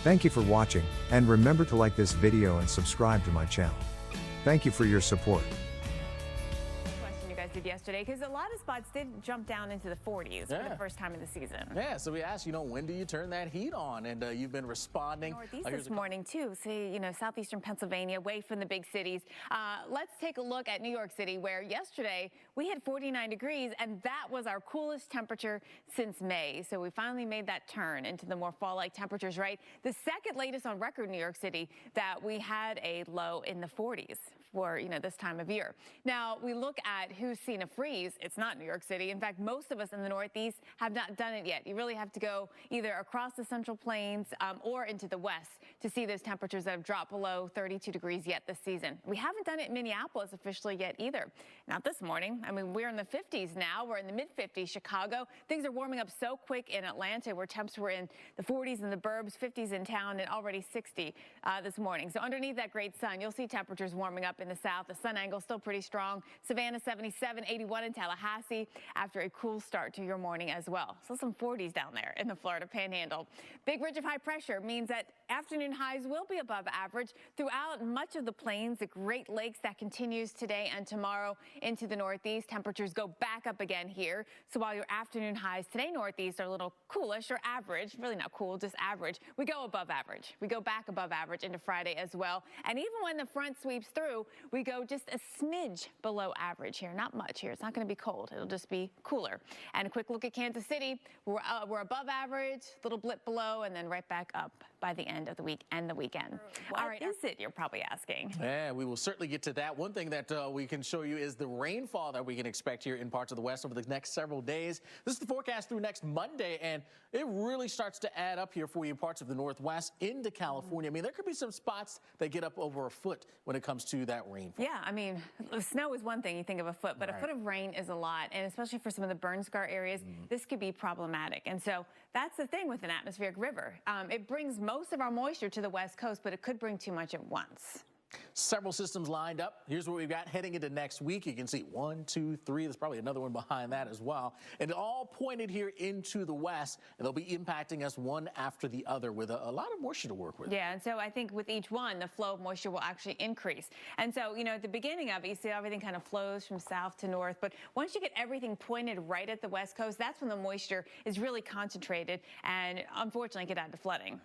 Thank you for watching, and remember to like this video and subscribe to my channel. Thank you for your support. Question you guys did yesterday, because a lot of spots did jump down into the 40s for the first time of the season. Yeah, so we asked, when do you turn that heat on? And you've been responding. Northeast this morning too. See, southeastern Pennsylvania, away from the big cities. Let's take a look at New York City, where yesterday we had 49 degrees, and that was our coolest temperature since May. So we finally made that turn into the more fall-like temperatures, right? The second latest on record in New York City that we had a low in the 40s for, this time of year. Now, we look at who's seen a freeze. It's not New York City. In fact, most of us in the Northeast have not done it yet. You really have to go either across the Central Plains or into the West to see those temperatures that have dropped below 32 degrees yet this season. We haven't done it in Minneapolis officially yet either. Not this morning. I mean, we're in the 50s now. We're in the mid-50s. Chicago, things are warming up so quick in Atlanta, where temps were in the 40s in the burbs, 50s in town, and already 60 this morning. So underneath that great sun, you'll see temperatures warming up in the south. The sun angle still pretty strong. Savannah 77, 81 in Tallahassee after a cool start to your morning as well. So some 40s down there in the Florida Panhandle. Big ridge of high pressure means that afternoon highs will be above average throughout much of the plains, the Great Lakes. That continues today and tomorrow into the Northeast. Temperatures go back up again here. So while your afternoon highs today Northeast are a little coolish or average, really not cool, just average, we go above average. We go back above average into Friday as well. And even when the front sweeps through, we go just a smidge below average here. Not much here. It's not going to be cold. It'll just be cooler. And a quick look at Kansas City. We're above average, little blip below, and then right back up by the end of the week and the weekend. All right, is it, you're probably asking? Yeah, we will certainly get to that. One thing that we can show you is the rainfall that we can expect here in parts of the West over the next several days. This is the forecast through next Monday, and it really starts to add up here for you, parts of the Northwest into California. I mean, there could be some spots that get up over a foot when it comes to that rainfall. Yeah, I mean, snow is one thing, you think of a foot, but a foot of rain is a lot, and especially for some of the burn scar areas, this could be problematic. And so that's the thing with an atmospheric river. It brings most of our moisture to the West Coast, but it could bring too much at once. Several systems lined up. Here's what we've got heading into next week. You can see 1, 2, 3. There's probably another one behind that as well. And all pointed here into the west, and they'll be impacting us one after the other with a lot of moisture to work with. Yeah, and so I think with each one, the flow of moisture will actually increase. And so, at the beginning of it, you see everything kind of flows from south to north. But once you get everything pointed right at the West Coast, that's when the moisture is really concentrated and unfortunately get out to flooding.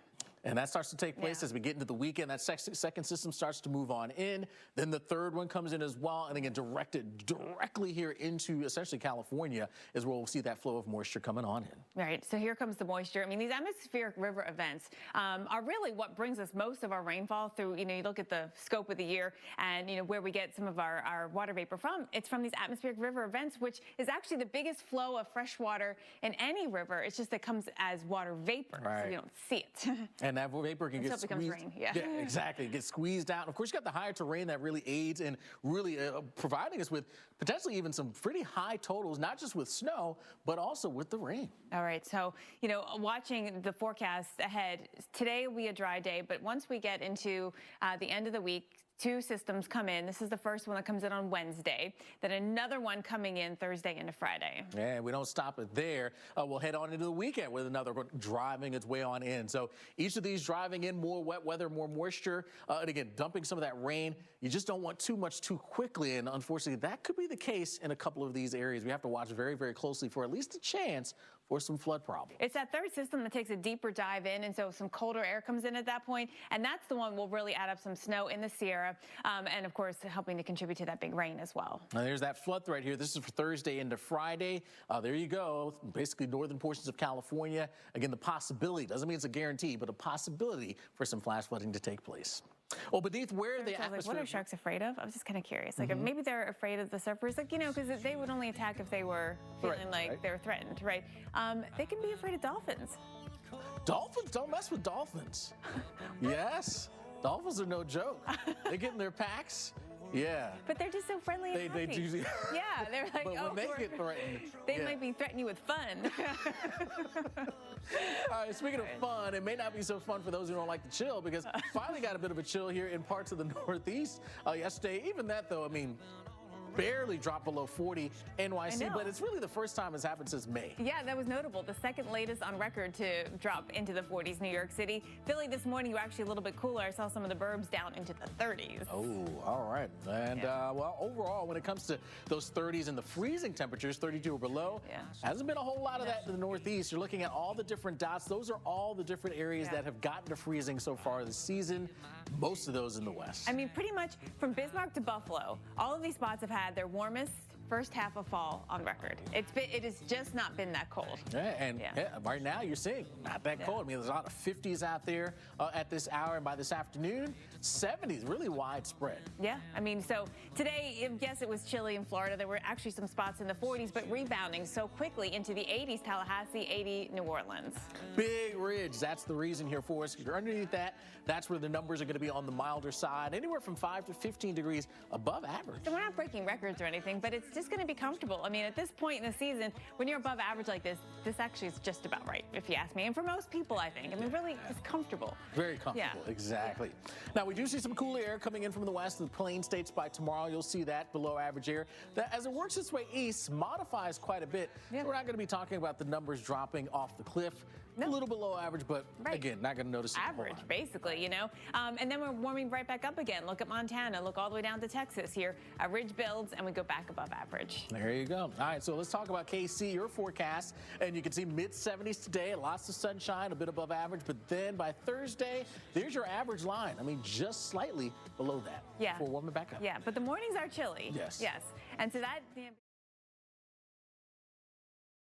And that starts to take place as we get into the weekend. That second system starts to move on in. Then the third one comes in as well. And again, directed directly here into essentially California is where we'll see that flow of moisture coming on in. Right. So here comes the moisture. I mean, these atmospheric river events are really what brings us most of our rainfall through, you look at the scope of the year and, where we get some of our water vapor from. It's from these atmospheric river events, which is actually the biggest flow of fresh water in any river. It's just that it comes as water vapor, so you don't see it. And that vapor can get squeezed. Rain. Yeah, exactly. It gets squeezed out. Of course, you got the higher terrain that really aids in really providing us with potentially even some pretty high totals, not just with snow, but also with the rain. All right. So, watching the forecast ahead, today will be a dry day, but once we get into the end of the week, 2 systems come in. This is the first one that comes in on Wednesday, then another one coming in Thursday into Friday. And we don't stop it there. We'll head on into the weekend with another one driving its way on in. So each of these driving in, more wet weather, more moisture, and again, dumping some of that rain. You just don't want too much too quickly, and unfortunately, that could be the case in a couple of these areas. We have to watch very, very closely for at least a chance for some flood problems. It's that third system that takes a deeper dive in, and so some colder air comes in at that point, and that's the one that will really add up some snow in the Sierra, and of course helping to contribute to that big rain as well. Now there's that flood threat here. This is for Thursday into Friday. There you go. Basically northern portions of California. Again, the possibility, doesn't mean it's a guarantee, but a possibility for some flash flooding to take place. Well, beneath where the atmosphere... What are sharks afraid of? I was just kind of curious. Like, maybe they're afraid of the surfers, because they would only attack if they were feeling like they were threatened, right? They can be afraid of dolphins. Dolphins? Don't mess with dolphins. Yes. Dolphins are no joke. They get in their packs. Yeah. But they're just so friendly and happy. They do. Yeah, they're like, but when they get threatened, they might be threatening you with fun. All right, speaking of fun, it may not be so fun for those who don't like to chill, because finally got a bit of a chill here in parts of the Northeast yesterday. Even that, though, I mean, barely dropped below 40 NYC, but it's really the first time it's happened since May. Yeah, that was notable. The second latest on record to drop into the 40s, New York City. Philly this morning, you were actually a little bit cooler. I saw some of the burbs down into the 30s. Oh, all right. And, well, overall, when it comes to those 30s and the freezing temperatures, 32 or below, hasn't been a whole lot of that in the Northeast. You're looking at all the different dots. Those are all the different areas that have gotten to freezing so far this season. Most of those in the West. I mean, pretty much from Bismarck to Buffalo, all of these spots have had their warmest first half of fall on record. It has just not been that cold. Right now you're seeing not that cold. I mean, there's a lot of 50s out there at this hour, and by this afternoon, 70s, really widespread. Yeah, I mean, so today, yes, it was chilly in Florida. There were actually some spots in the 40s, but rebounding so quickly into the 80s, Tallahassee, 80, New Orleans. Big ridge, that's the reason here for us. If you're underneath that, that's where the numbers are going to be on the milder side, anywhere from 5 to 15 degrees above average. So we're not breaking records or anything, but it's just going to be comfortable. I mean, at this point in the season, when you're above average like this actually is just about right, if you ask me. And for most people, I think. I mean, really, it's comfortable. Very comfortable, exactly. Now, we do see some cooler air coming in from the west, the plain states by tomorrow. You'll see that below average air. That, as it works its way east, modifies quite a bit. So we're not going to be talking about the numbers dropping off the cliff. A little below average, but again, not going to notice it. Average, basically, you know. And then we're warming right back up again. Look at Montana. Look all the way down to Texas here. A ridge builds, and we go back above average. There you go. All right, so let's talk about KC, your forecast. And you can see mid-70s today, lots of sunshine, a bit above average. But then by Thursday, there's your average line. I mean, just slightly below that. Before warming back up. Yeah, but the mornings are chilly. Yes. And so that...